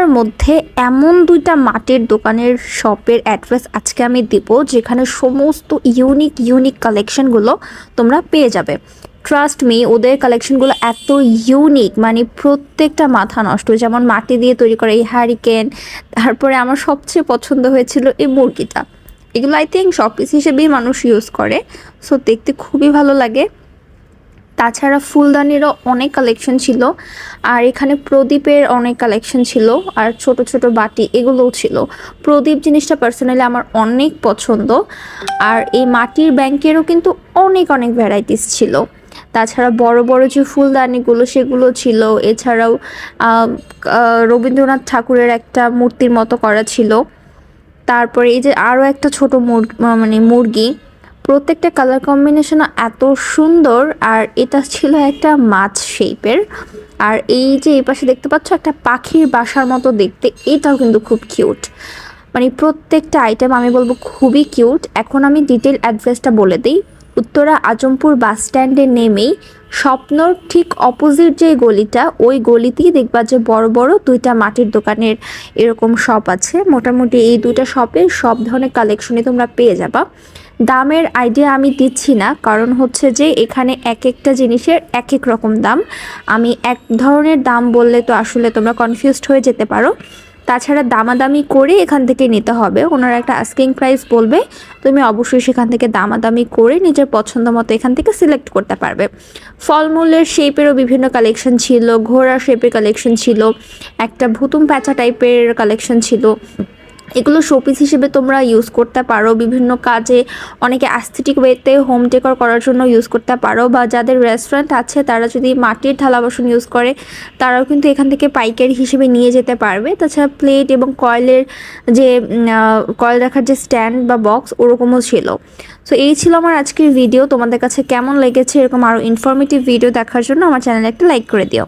বরগুনার মধ্যে এমন দুইটা মাটির দোকানের শপের অ্যাড্রেস আজকে আমি দিব যেখানে সমস্ত ইউনিক কালেকশনগুলো তোমরা পেয়ে যাবে। ট্রাস্ট মি, ওদের কালেকশনগুলো এত ইউনিক, মানে প্রত্যেকটা মাথা নষ্ট। যেমন মাটি দিয়ে তৈরি করা এই হ্যারিকেন, তারপরে আমার সবচেয়ে পছন্দ হয়েছিল এই মুরগিটা। এগুলো আই থিঙ্ক শপিস হিসেবেই মানুষ ইউজ করে, সো দেখতে খুবই ভালো লাগে। তাছাড়া ফুলদানিরও অনেক কালেকশন ছিল, আর এখানে প্রদীপের অনেক কালেকশন ছিল, আর ছোট ছোট বাটি এগুলোও ছিল। প্রদীপ জিনিসটা পার্সোনালি আমার অনেক পছন্দ। আর এই মাটির ব্যাংকেরও কিন্তু অনেক ভ্যারাইটিস ছিল। তাছাড়া বড় বড় যে ফুলদানিগুলো সেগুলো ছিল। এছাড়াও রবীন্দ্রনাথ ঠাকুরের একটা মূর্তির মতো করা ছিল। তারপরে এই যে আরও একটা ছোট মুরগি, প্রত্যেকটা কালার কম্বিনেশন এত সুন্দর। আর এটা ছিল একটা মাছ শেপের। আর এই যে এই পাশে দেখতে পাচ্ছ একটা পাখির বাসার মতো দেখতে, এটাও কিন্তু খুব কিউট। মানে প্রত্যেকটা আইটেম আমি বলবো খুবই কিউট। এখন আমি ডিটেল অ্যাড্রেসটা বলে দিই। উত্তরা আজমপুর বাস স্ট্যান্ডে নেমেই স্বপ্নর ঠিক অপোজিট যে গলিটা, ওই গলিতেই দেখবা যে বড় বড় দুইটা মাটির দোকানের এরকম শপ আছে। মোটামুটি এই দুইটা শপে সব ধরনের কালেকশনই তোমরা পেয়ে যাবা। দামের আইডিয়া আমি দিচ্ছি না, কারণ হচ্ছে যে এখানে এক একটা জিনিসের এক এক রকম দাম। আমি এক ধরনের দাম বললে তো আসলে তোমরা কনফিউজড হয়ে যেতে পারো। তাছাড়া দামাদামি করে এখান থেকে নিতে হবে। ওনারা একটা আস্কিং প্রাইস বলবে, তুমি অবশ্যই সেখান থেকে দামাদামি করে নিজের পছন্দ মতো এখান থেকে সিলেক্ট করতে পারবে। ফলমূলের শেপেরও বিভিন্ন কালেকশন ছিল, ঘোড়া শেপের কালেকশন ছিল, একটা ভুতুম প্যাঁচা টাইপের কালেকশন ছিল। এগুলো শোপিস হিসেবে তোমরা ইউজ করতে পারো বিভিন্ন কাজে। অনেকে অ্যাস্থেটিক ওয়েতে হোম ডেকর করার জন্য ইউজ করতে পারো, বা যাদের রেস্টুরেন্ট আছে তারা যদি মাটির থালা বাসন ইউজ করে তারাও কিন্তু এখান থেকে পাইকারি হিসেবে নিয়ে যেতে পারবে। তাছাড়া প্লেট এবং কয়েলের যে কয়েল রাখার যে স্ট্যান্ড বা বক্স ওরকমও ছিল। সো এই ছিল আমার আজকের ভিডিও। তোমাদের কাছে কেমন লেগেছে এরকম আরও ইনফরমেটিভ ভিডিও দেখার জন্য আমার চ্যানেলে একটা লাইক করে দিও।